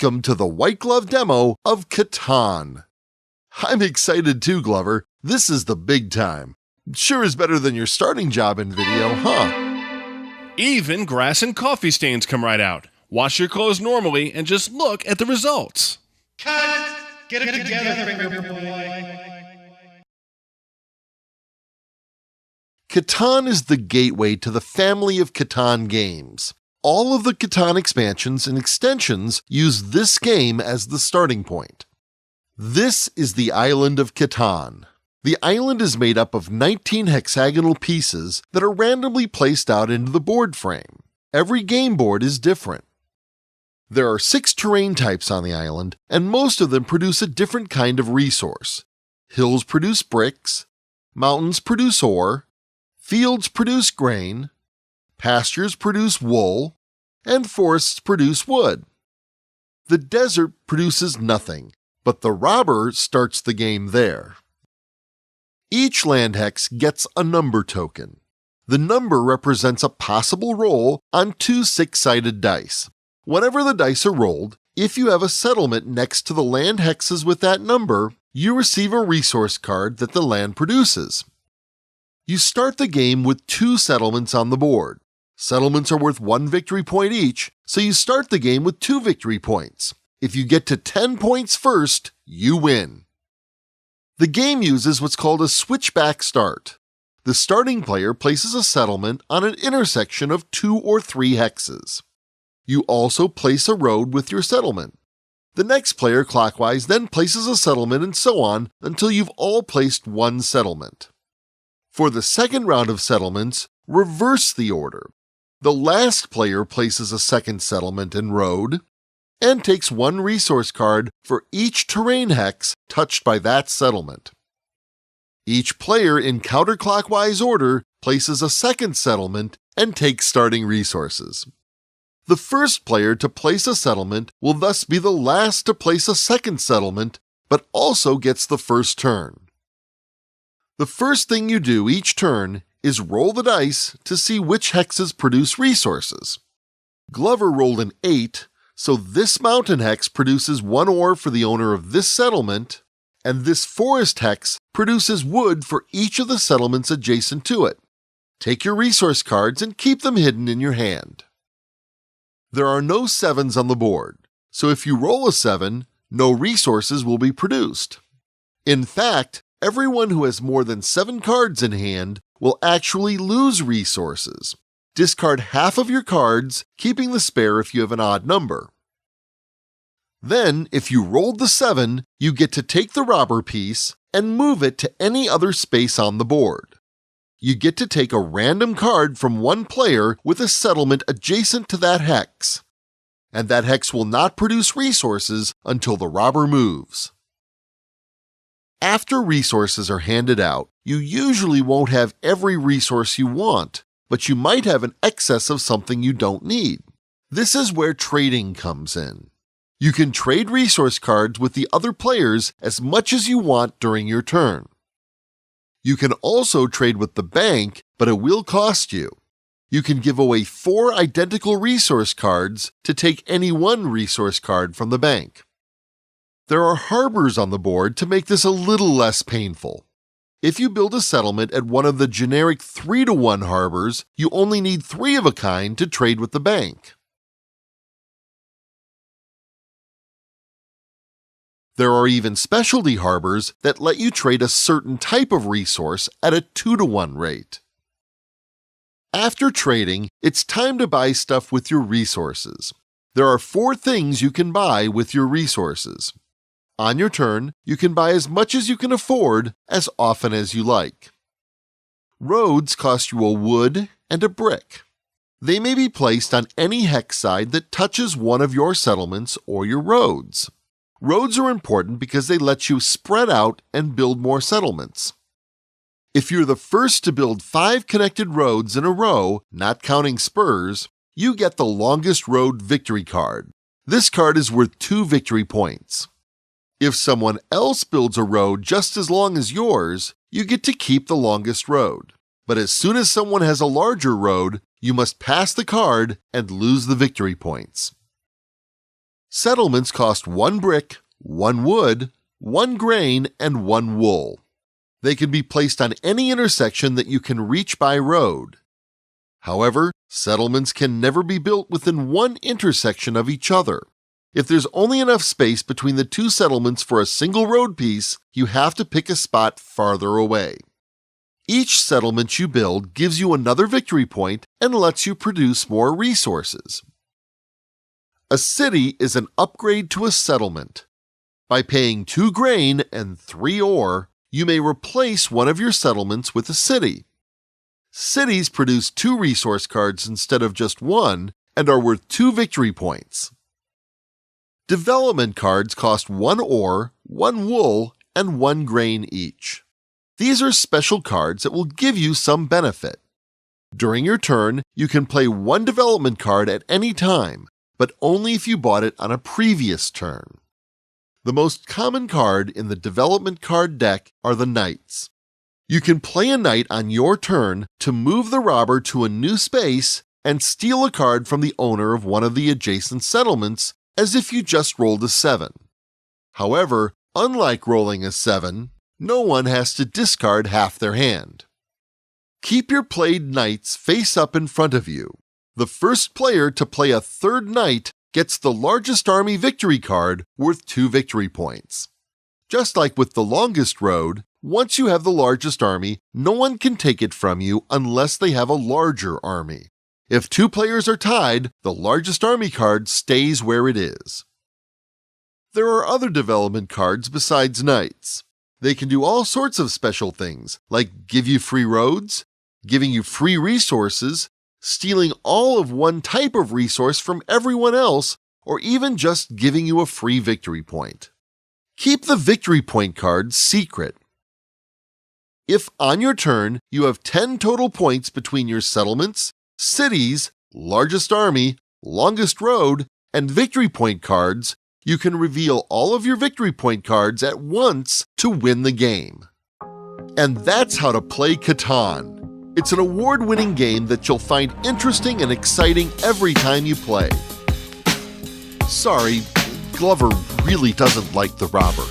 Welcome to the White Glove demo of Catan. I'm excited too, Glover. This is the big time. Sure is better than your starting job in video, huh? Even grass and coffee stains come right out. Wash your clothes normally and just look at the results. Cut! Get it together, finger boy. Catan is the gateway to the family of Catan games. All of the Catan expansions and extensions use this game as the starting point. This is the island of Catan. The island is made up of 19 hexagonal pieces that are randomly placed out into the board frame. Every game board is different. There are 6 terrain types on the island, and most of them produce a different kind of resource. Hills produce bricks, mountains produce ore, fields produce grain, pastures produce wool, and forests produce wood. The desert produces nothing, but the robber starts the game there. Each land hex gets a number token. The number represents a possible roll on 2 6-sided dice. Whenever the dice are rolled, if you have a settlement next to the land hexes with that number, you receive a resource card that the land produces. You start the game with 2 settlements on the board. Settlements are worth 1 victory point each, so you start the game with 2 victory points. If you get to 10 points first, you win. The game uses what's called a switchback start. The starting player places a settlement on an intersection of 2 or 3 hexes. You also place a road with your settlement. The next player clockwise then places a settlement and so on until you've all placed 1 settlement. For the second round of settlements, reverse the order. The last player places a second settlement and road, and takes 1 resource card for each terrain hex touched by that settlement. Each player in counterclockwise order places a second settlement and takes starting resources. The first player to place a settlement will thus be the last to place a second settlement, but also gets the first turn. The first thing you do each turn is roll the dice to see which hexes produce resources. Glover rolled an 8, so this mountain hex produces 1 ore for the owner of this settlement, and this forest hex produces wood for each of the settlements adjacent to it. Take your resource cards and keep them hidden in your hand. There are no 7s on the board, so if you roll a 7, no resources will be produced. In fact, everyone who has more than 7 cards in hand will actually lose resources. Discard half of your cards, keeping the spare if you have an odd number. Then, if you rolled the 7, you get to take the robber piece and move it to any other space on the board. You get to take a random card from one player with a settlement adjacent to that hex, and that hex will not produce resources until the robber moves. After resources are handed out, you usually won't have every resource you want, but you might have an excess of something you don't need. This is where trading comes in. You can trade resource cards with the other players as much as you want during your turn. You can also trade with the bank, but it will cost you. You can give away 4 identical resource cards to take any 1 resource card from the bank. There are harbors on the board to make this a little less painful. If you build a settlement at one of the generic 3-to-1 harbors, you only need 3 of a kind to trade with the bank. There are even specialty harbors that let you trade a certain type of resource at a 2-to-1 rate. After trading, it's time to buy stuff with your resources. There are 4 things you can buy with your resources. On your turn, you can buy as much as you can afford, as often as you like. Roads cost you a wood and a brick. They may be placed on any hex side that touches one of your settlements or your roads. Roads are important because they let you spread out and build more settlements. If you're the first to build 5 connected roads in a row, not counting spurs, you get the longest road victory card. This card is worth 2 victory points. If someone else builds a road just as long as yours, you get to keep the longest road. But as soon as someone has a larger road, you must pass the card and lose the victory points. Settlements cost 1 brick, 1 wood, 1 grain, and 1 wool. They can be placed on any intersection that you can reach by road. However, settlements can never be built within one intersection of each other. If there's only enough space between the two settlements for a single road piece, you have to pick a spot farther away. Each settlement you build gives you another victory point and lets you produce more resources. A city is an upgrade to a settlement. By paying 2 grain and 3 ore, you may replace one of your settlements with a city. Cities produce 2 resource cards instead of just 1 and are worth 2 victory points. Development cards cost 1 ore, 1 wool, and 1 grain each. These are special cards that will give you some benefit. During your turn, you can play 1 development card at any time, but only if you bought it on a previous turn. The most common card in the development card deck are the knights. You can play a knight on your turn to move the robber to a new space and steal a card from the owner of one of the adjacent settlements as if you just rolled a 7. However, unlike rolling a 7, no one has to discard half their hand. Keep your played knights face up in front of you. The first player to play a 3rd knight gets the largest army victory card worth 2 victory points. Just like with the longest road, once you have the largest army, no one can take it from you unless they have a larger army. If 2 players are tied, the largest army card stays where it is. There are other development cards besides knights. They can do all sorts of special things, like give you free roads, giving you free resources, stealing all of one type of resource from everyone else, or even just giving you a free victory point. Keep the victory point cards secret. If on your turn you have 10 total points between your settlements, cities, largest army, longest road, and victory point cards, you can reveal all of your victory point cards at once to win the game. And that's how to play Catan. It's an award-winning game that you'll find interesting and exciting every time you play. Sorry, Glover really doesn't like the robber.